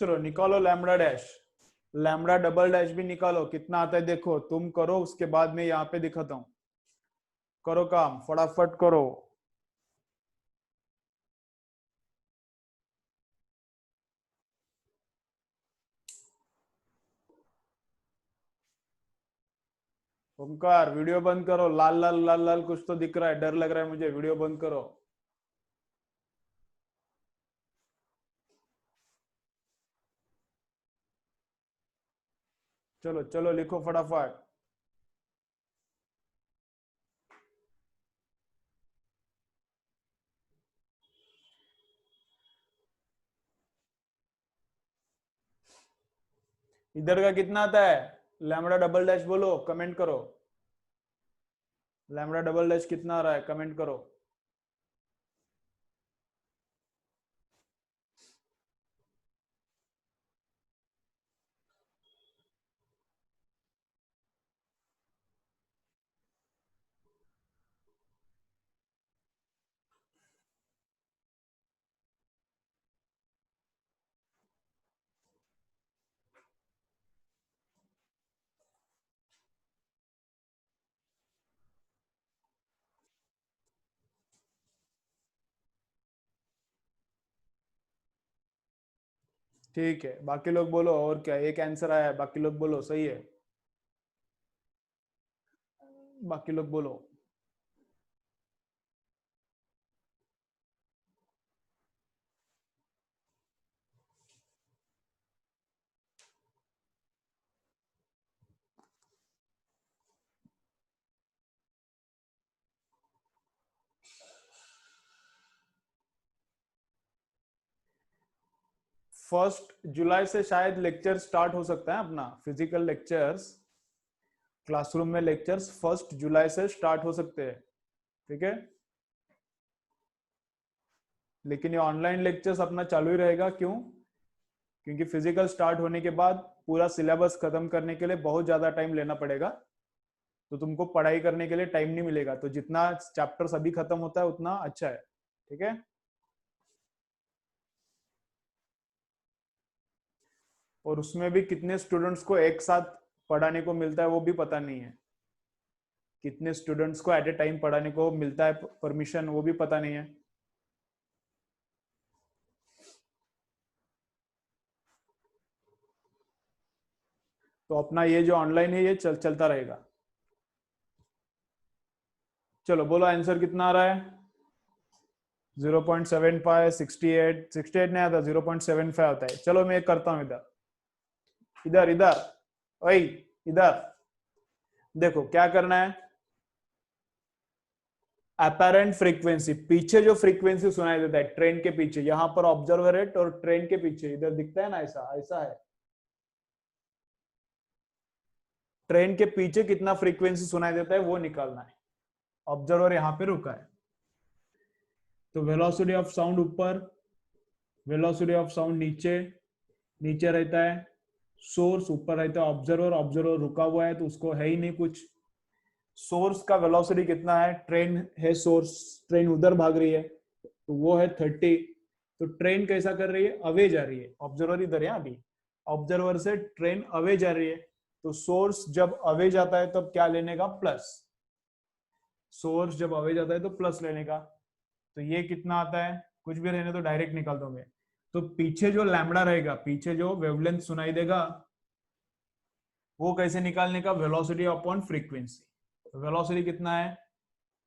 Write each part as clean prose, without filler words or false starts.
चलो निकालो lambda dash, lambda double dash भी निकालो, कितना आता है देखो, तुम करो उसके बाद में यहाँ पे दिखाता हूँ। करो काम फटाफट करो। ओमकार वीडियो बंद करो, लाल लाल लाल लाल कुछ तो दिख रहा है, डर लग रहा है मुझे, वीडियो बंद करो। चलो चलो लिखो फटाफट। इधर का कितना आता है, लैम्बडा डबल डैश बोलो, कमेंट करो। लैम्बडा डबल डैश कितना आ रहा है, कमेंट करो। ठीक है, बाकी लोग बोलो, और क्या, एक आंसर आया है, बाकी लोग बोलो, सही है, बाकी लोग बोलो। फर्स्ट जुलाई से शायद लेक्चर स्टार्ट हो सकता है अपना, फिजिकल लेक्चर्स, क्लासरूम में लेक्चर्स 1 जुलाई से स्टार्ट हो सकते हैं, ठीक है। लेकिन ये ऑनलाइन लेक्चर्स अपना चालू ही रहेगा, क्यों, क्योंकि फिजिकल स्टार्ट होने के बाद पूरा सिलेबस खत्म करने के लिए बहुत ज्यादा टाइम लेना पड़ेगा, तो तुमको पढ़ाई करने के लिए टाइम नहीं मिलेगा, तो जितना चैप्टर अभी खत्म होता है उतना अच्छा है, ठीक है। और उसमें भी कितने स्टूडेंट्स को एक साथ पढ़ाने को मिलता है वो भी पता नहीं है, कितने स्टूडेंट्स को एट ए टाइम पढ़ाने को मिलता है परमिशन, वो भी पता नहीं है। तो अपना ये जो ऑनलाइन है ये चलता रहेगा। चलो बोलो आंसर कितना आ रहा है, 0.75, 68, 68 नहीं आता, 0.75 आता है। चलो मैं करता हूँ इधर, इधर इधर, वही इधर, देखो क्या करना है। अपेरेंट फ्रीक्वेंसी, पीछे जो फ्रीक्वेंसी सुनाई देता है ट्रेन के पीछे, यहां पर ऑब्जर्वरेट और ट्रेन के पीछे इधर दिखता है ना, ऐसा ऐसा है, ट्रेन के पीछे कितना फ्रीक्वेंसी सुनाई देता है वो निकालना है। ऑब्जर्वर यहाँ पे रुका है, तो वेलोसिटी ऑफ साउंड ऊपर, वेलोसिटी ऑफ साउंड नीचे, नीचे रहता है सोर्स, ऊपर रहता है ऑब्जर्वर, ऑब्जर्वर रुका हुआ है तो उसको है ही नहीं कुछ। सोर्स का वेलोसिटी कितना है, ट्रेन है सोर्स, ट्रेन उधर भाग रही है तो वो है 30, तो ट्रेन कैसा कर रही है, अवे जा रही है, ऑब्जर्वर इधर है अभी, ऑब्जर्वर से ट्रेन अवे जा रही है, तो सोर्स जब अवे जाता है तब क्या लेने का, प्लस, सोर्स जब अवे जाता है तो प्लस लेने का, तो ये कितना आता है, कुछ भी रहने तो डायरेक्ट निकाल दोगे। तो पीछे जो लैम्बडा रहेगा, पीछे जो वेवलेंथ सुनाई देगा वो कैसे निकालने का, वेलोसिटी अपॉन फ्रीक्वेंसी, वेलोसिटी कितना है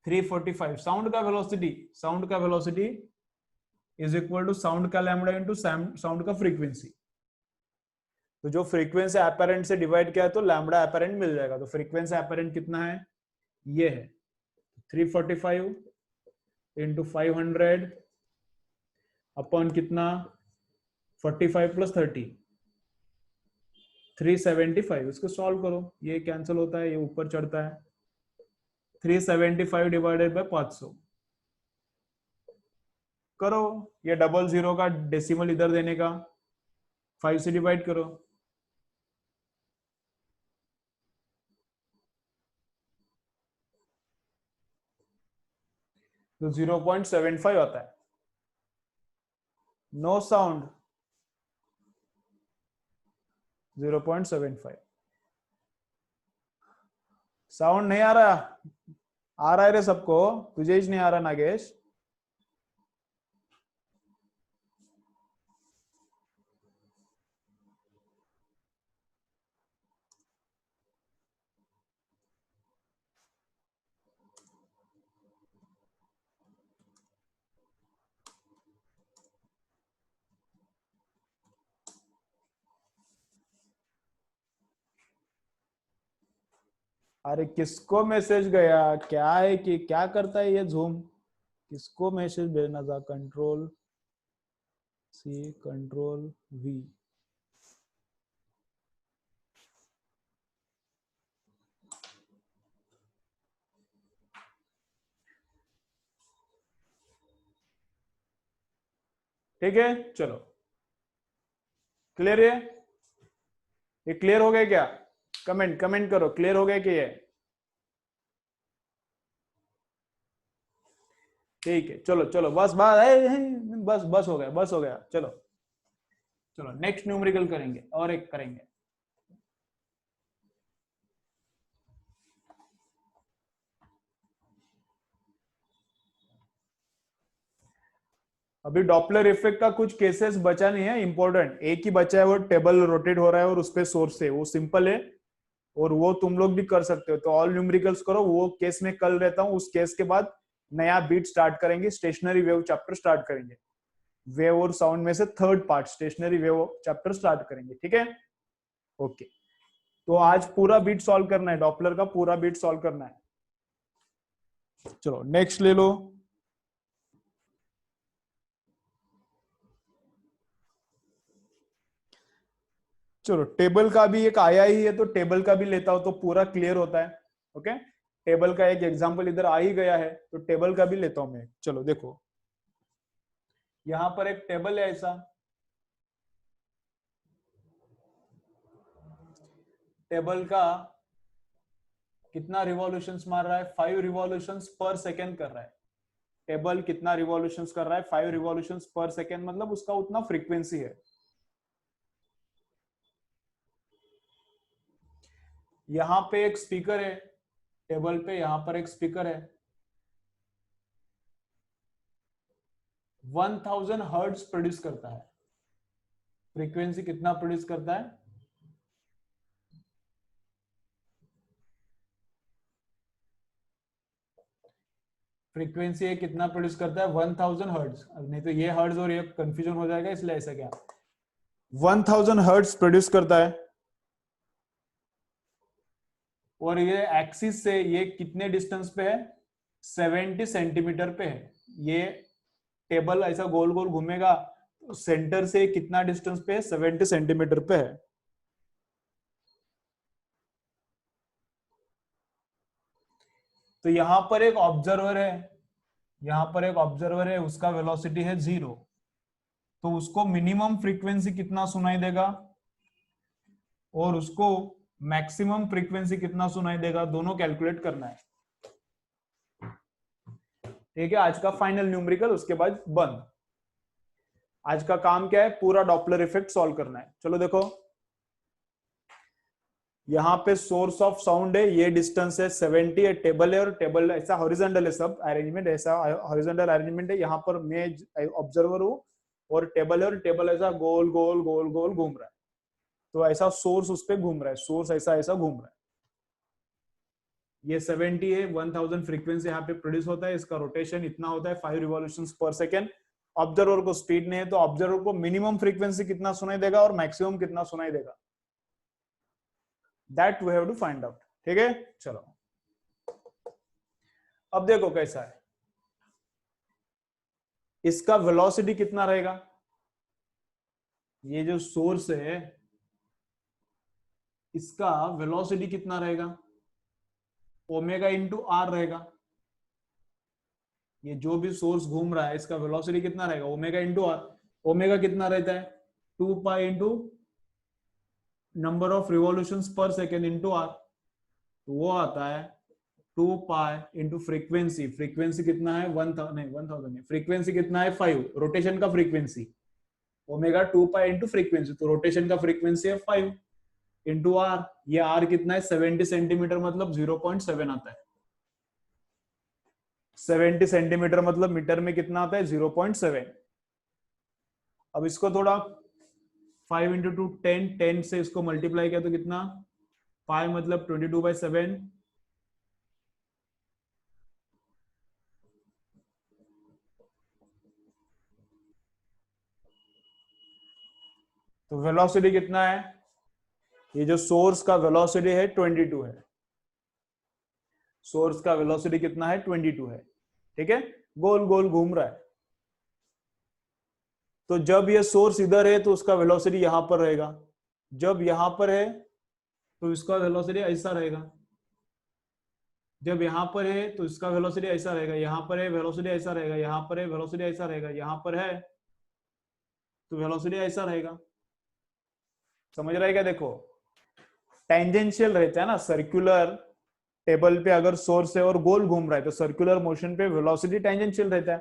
345, साउंड का वेलोसिटी, साउंड का velocity is equal to sound का लैम्बडा इंटू साउंड का फ्रीक्वेंसी, तो जो फ्रीक्वेंसी एपेरेंट से डिवाइड किया है तो लैम्बडा एपेरेंट मिल जाएगा, तो फ्रीक्वेंसी एपेरेंट कितना है, ये है 345 इंटू 500 अपॉन कितना, 45 प्लस 30, 375, इसको सॉल्व करो, ये कैंसिल होता है, ये ऊपर चढ़ता है, 375 डिवाइडेड बाय 500, करो, ये डबल जीरो का डेसिमल इधर देने का, 5 से डिवाइड करो, तो 0.75 आता है। No sound, 0.75। साउंड नहीं आ रहा? आ रहा है रे सबको, तुझे ही नहीं आ रहा नागेश? अरे किसको मैसेज गया? क्या है कि क्या करता है ये जूम? किसको मैसेज भेजना था? Control C, control V. ठीक है, चलो क्लियर है? ये क्लियर हो गया क्या? कमेंट कमेंट करो, क्लियर हो गया कि ये? ठीक है, चलो चलो, बस बस बस हो गया, बस हो गया, चलो चलो नेक्स्ट न्यूमेरिकल करेंगे, और एक करेंगे। अभी डॉपलर इफेक्ट का कुछ केसेस बचा नहीं है इंपॉर्टेंट, एक ही बचा है, वो टेबल रोटेट हो रहा है और उस पे सोर्स है, वो सिंपल है और वो तुम लोग भी कर सकते हो। तो ऑल न्यूमेरिकल्स करो, वो केस में कल रहता हूँ, उस केस के बाद नया बीट स्टार्ट करेंगे, स्टेशनरी वेव चैप्टर स्टार्ट करेंगे। वेव और साउंड में से third part stationary wave chapter start करेंगे, ठीक है? ओके, तो आज पूरा बीट सॉल्व करना है, डॉपलर का पूरा बीट सॉल्व करना है। चलो नेक्स्ट ले लो। चलो टेबल का भी एक आया ही है, तो टेबल का भी लेता हूं तो पूरा क्लियर होता है। ओके, टेबल का एक एग्जांपल इधर आ ही गया है, तो टेबल का भी लेता हूं मैं। चलो देखो, यहां पर एक टेबल है ऐसा, टेबल का कितना रिवॉल्यूशंस मार रहा है? 5 रिवॉल्यूशंस पर सेकेंड कर रहा है। टेबल कितना रिवॉल्यूशंस कर रहा है? 5 रिवॉल्यूशंस पर सेकेंड, मतलब उसका उतना फ्रीक्वेंसी है। यहां पे एक स्पीकर है टेबल पे, यहां पर एक स्पीकर है, 1000 हर्ट्ज प्रोड्यूस करता है। फ्रीक्वेंसी कितना प्रोड्यूस करता है? फ्रीक्वेंसी कितना प्रोड्यूस करता है? 1000 हर्ट्ज। नहीं तो ये हर्ट्ज और ये कंफ्यूजन हो जाएगा, इसलिए ऐसा क्या, 1000 हर्ट्ज प्रोड्यूस करता है। और ये एक्सिस से ये कितने डिस्टेंस पे है? 70 सेंटीमीटर पे है। ये टेबल ऐसा गोल गोल घूमेगा, तो सेंटर से कितना डिस्टेंस पे है? 70 सेंटीमीटर पे है। तो यहां पर एक ऑब्जर्वर है, यहां पर एक ऑब्जर्वर है, उसका वेलोसिटी है 0, तो उसको मिनिमम फ्रीक्वेंसी कितना सुनाई देगा और उसको मैक्सिमम फ्रीक्वेंसी कितना सुनाई देगा, दोनों कैलकुलेट करना है। ठीक है, आज का फाइनल न्यूमेरिकल, उसके बाद बंद। आज का काम क्या है? पूरा डॉपलर इफेक्ट सॉल्व करना है। चलो देखो, यहाँ पे सोर्स ऑफ साउंड है, ये डिस्टेंस है 70 है, टेबल है, और टेबल ऐसा हॉरिजॉन्टल है, सब अरेंजमेंट ऐसा हॉरिजॉन्टल अरेंजमेंट है। यहाँ पर मैं ऑब्जर्वर हूँ और टेबल है, और टेबल ऐसा गोल गोल गोल गोल घूम रहा है, तो ऐसा सोर्स उस पर घूम रहा है, सोर्स ऐसा ऐसा घूम रहा है। ये 70 है, 1000 फ्रीक्वेंसी यहाँ पे प्रोड्यूस होता है, इसका रोटेशन इतना होता है 5 रिवॉल्यूशंस पर सेकेंड। ऑब्जर्वर को स्पीड नहीं है, तो ऑब्जर्वर को मिनिमम फ्रीक्वेंसी कितना सुनाई देगा और मैक्सिमम कितना सुनाई देगा, that we have to find out. ठीक है, चलो अब देखो कैसा है, इसका वेलोसिटी कितना रहेगा? ये जो सोर्स है, इसका वेलोसिटी कितना रहेगा? ओमेगा इंटू आर रहेगा। ये जो भी सोर्स घूम रहा है, इसका वेलोसिटी कितना रहेगा? Omega into are. ओमेगा कितना रहता है? 2 pi into number of revolutions पर सेकेंड इंटू आर, तो वो आता है 2 पाई इंटू फ्रीक्वेंसी। फ्रीक्वेंसी कितना है? 1000 नहीं, 1000 नहीं, फ्रीक्वेंसी कितना है? 5, रोटेशन का frequency. Omega 2 pi into frequency, तो रोटेशन का फ्रीक्वेंसी है 5। इंटू आर, ये आर कितना है 70 सेंटीमीटर मतलब 0.7 आता है। 70 सेंटीमीटर मतलब मीटर में कितना आता है 0.7। अब इसको थोड़ा 5 इंटू टू 10, 10 से इसको मल्टीप्लाई किया तो कितना 5 मतलब 22/7। तो वेलोसिटी कितना है, ये जो सोर्स का वेलोसिटी है 22 है, सोर्स का वेलोसिटी कितना है 22 है, ठीक है, गोल गोल घूम रहा है। तो जब ये सोर्स इधर है तो उसका वेलोसिटी यहां पर रहेगा, जब यहां पर है तो इसका वेलोसिटी ऐसा रहेगा, जब यहां पर है तो इसका वेलोसिटी ऐसा रहेगा, यहां पर है वेलोसिटी ऐसा रहेगा, यहां पर है वेलोसिटी ऐसा रहेगा, यहां पर है तो वेलोसिटी ऐसा रहेगा। समझ रहा है क्या? देखो टेंजेंशियल रहता है ना, सर्कुलर टेबल पे अगर सोर्स है और गोल घूम रहा है तो सर्कुलर मोशन पे वेलोसिटी टेंजेंशियल रहता है।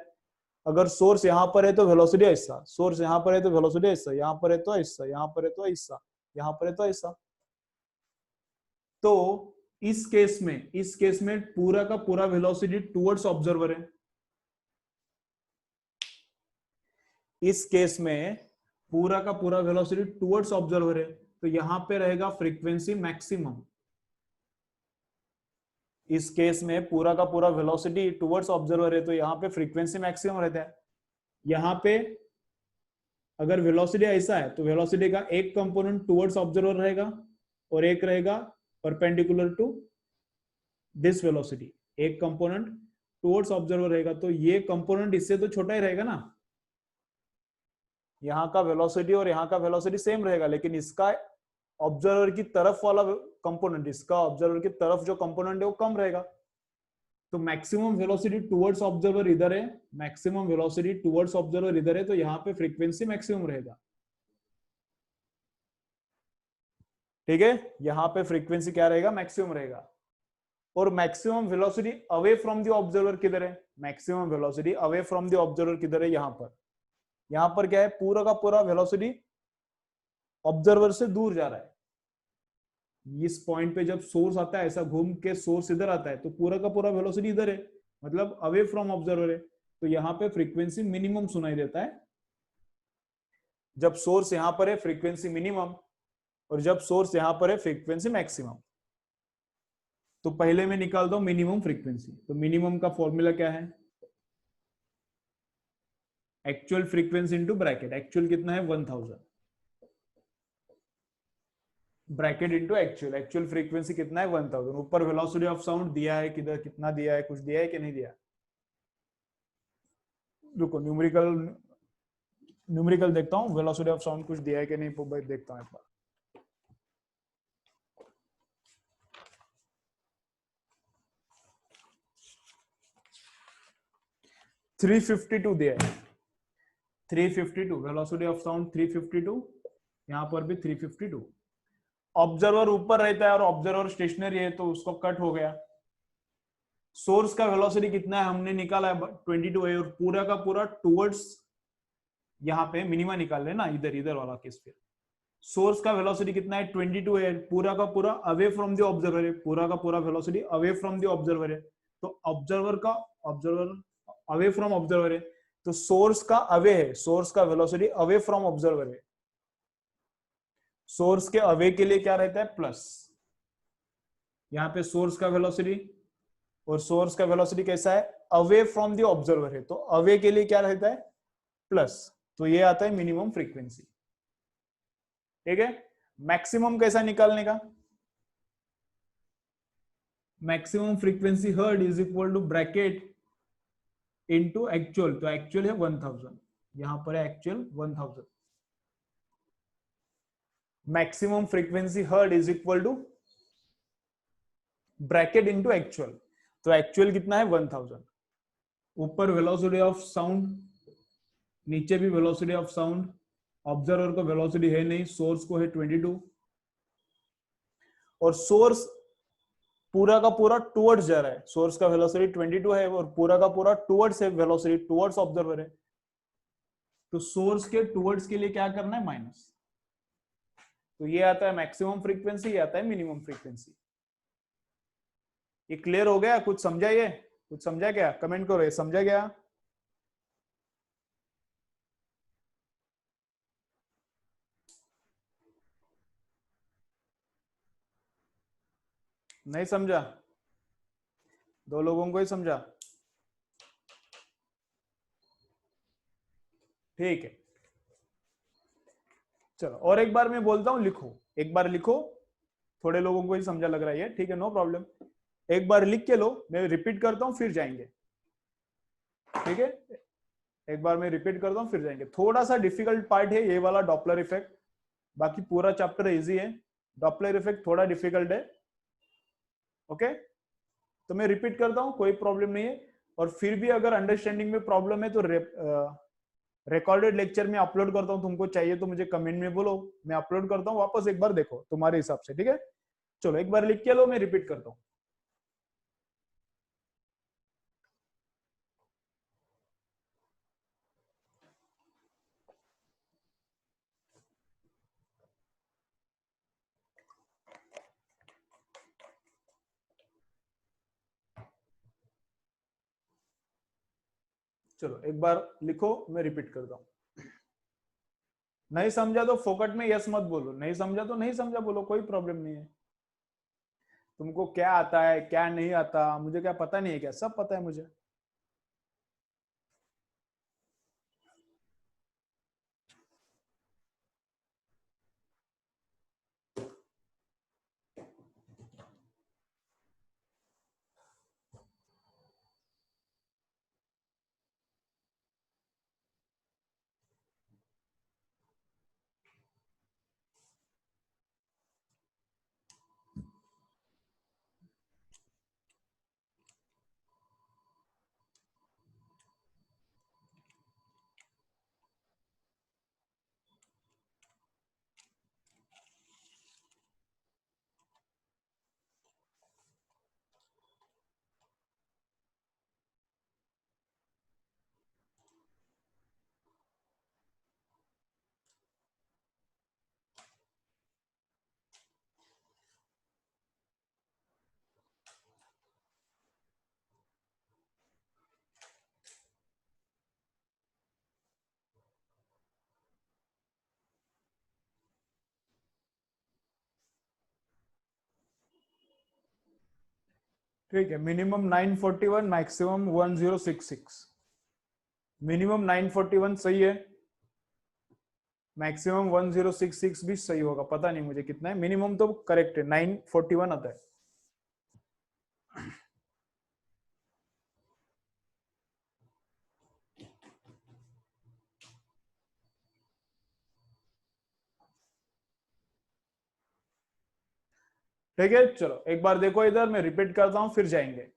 अगर सोर्स यहां पर है तो वेलोसिटी ऐसा, सोर्स यहां पर है तो वेलोसिटी ऐसा, यहां पर है तो ऐसा, यहां पर है तो ऐसा, यहां पर है तो ऐसा। तो इस केस में पूरा का पूरा वेलोसिटी टुवर्ड्स ऑब्जर्वर है। इस केस में पूरा का पूरा वेलोसिटी टुवर्ड्स ऑब्जर्वर है, तो यहां पे रहेगा फ्रीक्वेंसी मैक्सिमम। इस केस में पूरा का पूरा वेलोसिटी टुवर्ड्स ऑब्जर्वर है तो यहाँ पे फ्रीक्वेंसी मैक्सिमम रहता है। यहाँ पे अगर वेलोसिटी ऐसा है तो वेलोसिटी का एक कंपोनेंट टुवर्ड्स ऑब्जर्वर रहेगा और एक रहेगा परपेंडिकुलर टू दिस वेलोसिटी, एक कंपोनेंट टुवर्ड्स ऑब्जर्वर रहेगा, तो ये कंपोनेंट इससे तो छोटा ही रहेगा ना। यहाँ का वेलोसिटी और यहाँ का वेलोसिटी सेम रहेगा, लेकिन इसका ऑब्जर्वर की तरफ वाला कंपोनेंट, इसका ऑब्जर्वर की तरफ जो कंपोनेंट है वो कम रहेगा। तो मैक्सिमम वेलोसिटी टुवर्ड्स ऑब्जर्वर इधर है, मैक्सिमम वेलोसिटी टुवर्ड्स ऑब्जर्वर इधर है, तो यहाँ पे फ्रीक्वेंसी मैक्सिमम रहेगा। ठीक है, यहाँ पे फ्रीक्वेंसी क्या रहेगा, मैक्सिमम रहेगा। और maximum velocity away from the observer किधर है, maximum velocity away from the observer किधर है, यहाँ पर क्या है, पूरा का पूरा वेलोसिटी ऑब्जर्वर से दूर जा रहा है। इस पॉइंट पे जब सोर्स आता है, ऐसा घूम के सोर्स इधर आता है, तो पूरा का पूरा वेलोसिटी इधर है, मतलब अवे फ्रॉम ऑब्जर्वर है, तो यहाँ पे फ्रीक्वेंसी मिनिमम सुनाई देता है। जब सोर्स यहां पर है फ्रीक्वेंसी मिनिमम, और जब सोर्स यहां पर है फ्रीक्वेंसी मैक्सिमम। तो पहले मैं निकालता हूं मिनिमम फ्रीक्वेंसी। तो मिनिमम का फॉर्मूला क्या है, actual frequency into bracket, actual कितना है 1000, bracket into actual, actual frequency कितना है 1000। ऊपर वेलोसिटी ऑफ साउंड दिया है, किधर कितना दिया है, कुछ दिया है कि नहीं दिया। रुको न्यूमेरिकल देखता हूँ, वेलोसिटी ऑफ साउंड कुछ दिया है कि नहीं, देखता हूँ एक बार। $352 दिया है, 352 वेलोसिटी ऑफ साउंड 352, यहां पर भी 352। ऑब्जर्वर ऊपर रहता है और ऑब्जर्वर स्टेशनरी है तो उसको कट हो गया। सोर्स का वेलोसिटी कितना है हमने निकाला है 22 है, और पूरा का पूरा टुवर्ड्स, यहाँ पे मिनिमा निकाल लेना, इधर इधर वाला केस पे सोर्स का वेलोसिटी कितना है 22 है, पूरा का पूरा अवे फ्रॉम द ऑब्जर्वर है, पूरा का पूरा velocity away from the observer है। तो ऑब्जर्वर अवे फ्रॉम ऑब्जर्वर है, तो सोर्स का अवे है, सोर्स का वेलोसिटी अवे फ्रॉम ऑब्जर्वर है। सोर्स के अवे के लिए क्या रहता है, प्लस। यहाँ पे सोर्स का वेलोसिटी और सोर्स का वेलोसिटी कैसा है, अवे फ्रॉम द ऑब्जर्वर है, तो अवे के लिए क्या रहता है, प्लस। तो ये आता है मिनिमम फ्रीक्वेंसी। ठीक है, मैक्सिमम कैसा निकालने का, maximum frequency heard is equal to bracket into actual, तो एक्चुअल है 1000, यहां पर है actual 1000। Maximum frequency heard is equal to bracket into actual, तो एक्चुअल कितना है 1000। ऊपर वेलोसिटी ऑफ साउंड, नीचे भी वेलोसिटी ऑफ साउंड, ऑब्जर्वर को वेलोसिटी है नहीं, सोर्स को है 22, और सोर्स पूरा का पूरा टुवर्ड्स जा रहा है, सोर्स का वेलोसिटी 22 है और पूरा का पूरा टुवर्ड्स है, वेलोसिटी टुवर्ड्स ऑब्जर्वर है। तो सोर्स के टुवर्ड्स के लिए क्या करना है, माइनस। तो ये आता है मैक्सिमम फ्रीक्वेंसी, ये आता है मिनिमम फ्रीक्वेंसी। ये क्लियर हो गया? कुछ समझा? ये कुछ समझा क्या? कमेंट करो, ये समझा गया? नहीं समझा? दो लोगों को ही समझा? ठीक है, चलो और एक बार मैं बोलता हूँ, लिखो, एक बार लिखो। थोड़े लोगों को ही समझा लग रहा है, ठीक है, नो प्रॉब्लम। एक बार लिख के लो, मैं रिपीट करता हूँ फिर जाएंगे, ठीक है? एक बार मैं रिपीट करता हूँ फिर जाएंगे। थोड़ा सा डिफिकल्ट पार्ट है ये वाला डॉपलर इफेक्ट, बाकी पूरा चैप्टर इजी है। डॉपलर इफेक्ट थोड़ा डिफिकल्ट है, ओके? तो मैं रिपीट करता हूँ, कोई प्रॉब्लम नहीं है। और फिर भी अगर अंडरस्टैंडिंग में प्रॉब्लम है तो रिकॉर्डेड लेक्चर में अपलोड करता हूँ, तुमको चाहिए तो मुझे कमेंट में बोलो, मैं अपलोड करता हूँ, वापस एक बार देखो तुम्हारे हिसाब से, ठीक है? चलो एक बार लिख के लो, मैं रिपीट करता हूँ। चलो एक बार लिखो, मैं रिपीट करता हूँ। नहीं समझा तो फोकट में यस मत बोलो, नहीं समझा तो नहीं समझा बोलो, कोई प्रॉब्लम नहीं है। तुमको क्या आता है क्या नहीं आता, मुझे क्या पता नहीं है क्या? सब पता है मुझे। ठीक है, मिनिमम 941, मैक्सिमम 1066। मिनिमम 941 सही है, मैक्सिमम 1066 भी सही होगा, पता नहीं मुझे कितना है, मिनिमम तो करेक्ट है, 941 आता है। ठीक है, चलो एक बार देखो इधर, मैं रिपीट करता हूं फिर जाएंगे।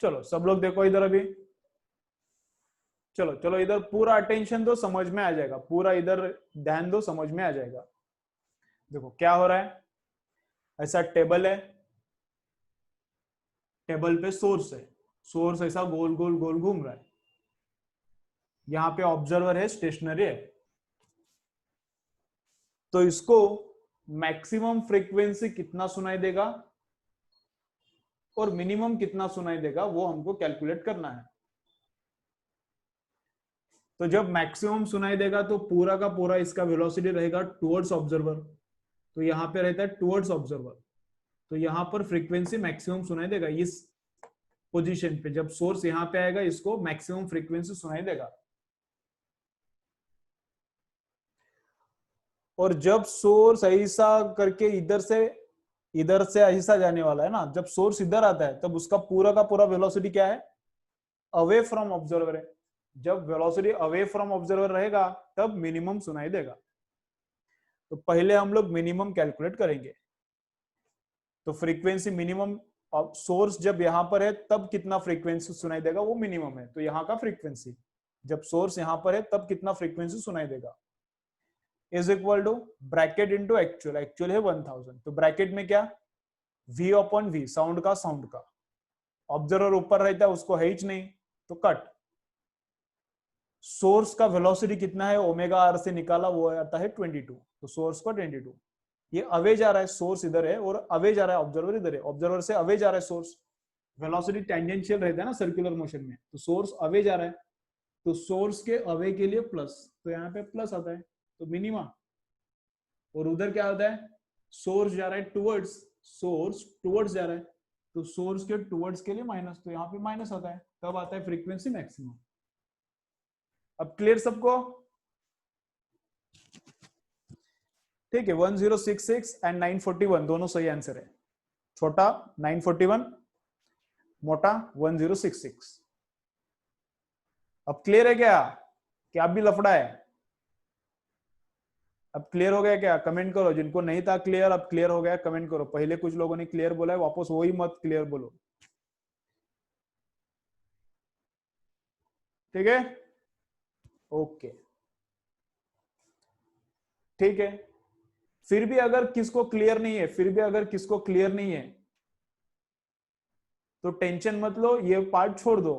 चलो सब लोग देखो इधर अभी। चलो चलो इधर पूरा अटेंशन दो, समझ में आ जाएगा, पूरा इधर ध्यान दो, समझ में आ जाएगा। देखो क्या हो रहा है, ऐसा टेबल है, टेबल पे सोर्स है, सोर्स ऐसा गोल गोल गोल घूम रहा है। यहाँ पे ऑब्जर्वर है, स्टेशनरी है। तो इसको मैक्सिमम फ्रीक्वेंसी कितना सुनाई देगा और मिनिमम कितना सुनाई देगा वो हमको कैलकुलेट करना है। तो जब मैक्सिमम सुनाई देगा तो पूरा का पूरा इसका वेलोसिटी रहेगा टुवर्ड्स ऑब्जर्वर, तो यहाँ पे रहता है टुवर्ड्स ऑब्जर्वर, तो यहाँ पर फ्रीक्वेंसी मैक्सिमम सुनाई देगा। इस पोजीशन पे जब सोर्स यहाँ पे आएगा, इसको मैक्सिमम फ्रीक्वेंसी सुनाई देगा। और जब सोर्स ऐसा करके इधर से ऐसा जाने वाला है ना, जब सोर्स इधर आता है तब उसका पूरा का पूरा वेलोसिटी क्या है? अवे फ्रॉम ऑब्जर्वर है। जब वेलोसिटी अवे फ्रॉम ऑब्जर्वर रहेगा तब मिनिमम सुनाई देगा। तो पहले हम लोग मिनिमम कैलकुलेट करेंगे। तो फ्रीक्वेंसी मिनिमम, सोर्स जब यहां पर है तब कितना फ्रीक्वेंसी सुनाई देगा वो मिनिमम है, तो यहाँ का फ्रीक्वेंसी जब सोर्स यहां पर है तब कितना फ्रीक्वेंसी सुनाई देगा, is equal to bracket into actual, actual है 1000, तो ब्रैकेट में क्या, v अपॉन v, साउंड का ऑब्जर्वर ऊपर रहता है उसको है ही नहीं, तो कट। सोर्स का वेलोसिटी कितना है, ओमेगा आर से निकाला वो आता है 22, तो सोर्स को 22। ये अवे जा रहा है, सोर्स इधर है और अवे जा रहा है ऑब्जर्वर इधर है, ऑब्जर्वर से अवे जा रहा है सोर्स। वेलोसिटी टेंजेंशियल रहता है ना सर्कुलर मोशन में, तो सोर्स अवे जा रहा है, तो सोर्स के अवे के लिए प्लस, तो यहाँ पे प्लस आता है, तो मिनिमा। और उधर क्या होता है, सोर्स जा रहा है टुवर्ड्स, सोर्स टुवर्ड्स जा रहा है, तो सोर्स के टुवर्ड्स के लिए माइनस, तो यहाँ पे माइनस आता है, तब आता है फ्रीक्वेंसी मैक्सिमम। अब क्लियर सबको? ठीक है, 1066 एंड 941 दोनों सही आंसर है। छोटा 941, मोटा 1066। अब क्लियर है क्या? क्या अब भी लफड़ा है? अब क्लियर हो गया क्या? कमेंट करो, जिनको नहीं था क्लियर अब क्लियर हो गया कमेंट करो। पहले कुछ लोगों ने क्लियर बोला है, वापस वही मत क्लियर बोलो, ठीक है? ओके, ठीक है। फिर भी अगर किसको क्लियर नहीं है, फिर भी अगर किसको क्लियर नहीं है तो टेंशन मत लो, ये पार्ट छोड़ दो।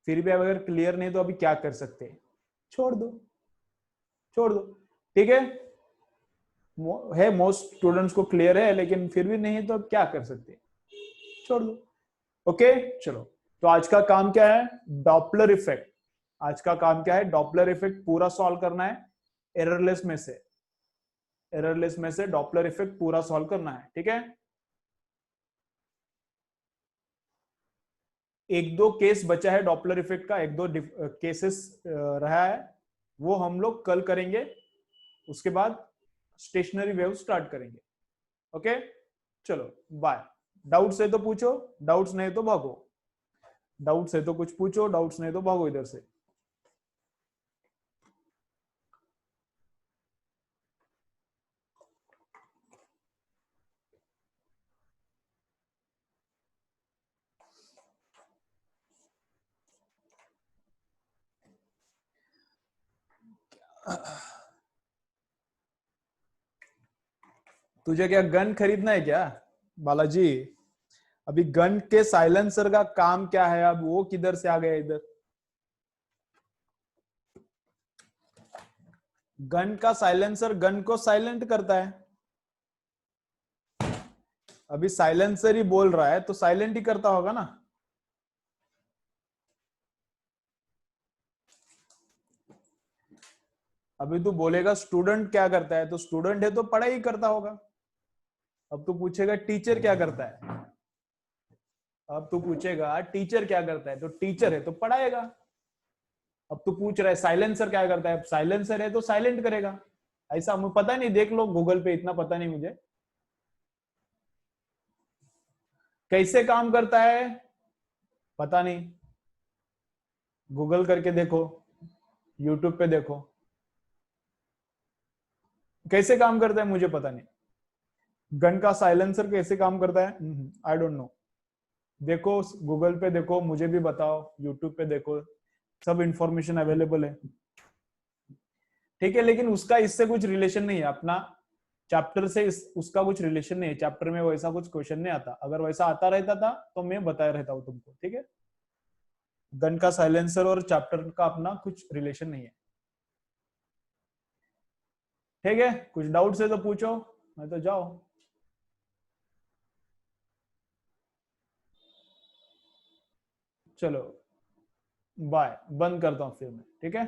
फिर भी अगर क्लियर नहीं तो अभी क्या कर सकते हैं, छोड़ दो, छोड़ दो, ठीक है मोस्ट स्टूडेंट्स को क्लियर है, लेकिन फिर भी नहीं तो अब क्या कर सकते हैं, छोड़ दो। ओके चलो, तो आज का काम क्या है, डॉपलर इफेक्ट। आज का काम क्या है, डॉपलर इफेक्ट पूरा सॉल्व करना है, एररलेस में से, एररलेस में से डॉपलर इफेक्ट पूरा सॉल्व करना है, ठीक है? एक दो केस बचा है डॉपलर इफेक्ट का, एक दो केसेस रहा है, वो हम लोग कल करेंगे। उसके बाद स्टेशनरी वेव स्टार्ट करेंगे। ओके चलो बाय। डाउट्स है तो पूछो, डाउट्स नहीं तो भागो, डाउट्स है तो कुछ पूछो, डाउट्स नहीं तो भागो इधर से। तुझे क्या गन खरीदना है क्या बालाजी? अभी गन के साइलेंसर का काम क्या है, अब वो किधर से आ गया इधर? गन का साइलेंसर गन को साइलेंट करता है। अभी साइलेंसर ही बोल रहा है तो साइलेंट ही करता होगा ना। अभी तू बोलेगा स्टूडेंट क्या करता है, तो स्टूडेंट है तो पढ़ाई करता होगा। अब तू पूछेगा टीचर क्या करता है, अब तू पूछेगा टीचर क्या करता है, तो टीचर है तो पढ़ाएगा। अब तू पूछ रहा है साइलेंसर क्या करता है, साइलेंसर है तो साइलेंट करेगा। ऐसा मुझे पता नहीं, देख लो गूगल पे, इतना पता नहीं मुझे कैसे काम करता है, पता नहीं। गूगल करके देखो, यूट्यूब पे देखो कैसे काम करता है, मुझे पता नहीं। गन का साइलेंसर कैसे काम करता है, आई डोंट नो। देखो गूगल पे देखो, मुझे भी बताओ, यूट्यूब पे देखो, सब इंफॉर्मेशन अवेलेबल है, ठीक है? लेकिन उसका इससे कुछ रिलेशन नहीं है, अपना चैप्टर से उसका कुछ रिलेशन नहीं है। चैप्टर में वैसा कुछ क्वेश्चन नहीं आता, अगर वैसा आता रहता था तो मैं बताया रहता हूँ तुमको, ठीक है? गन का साइलेंसर और चैप्टर का अपना कुछ रिलेशन नहीं है, ठीक है? कुछ डाउट्स है तो पूछो, मैं तो जाओ। चलो बाय, बंद करता हूँ फिर मैं, ठीक है?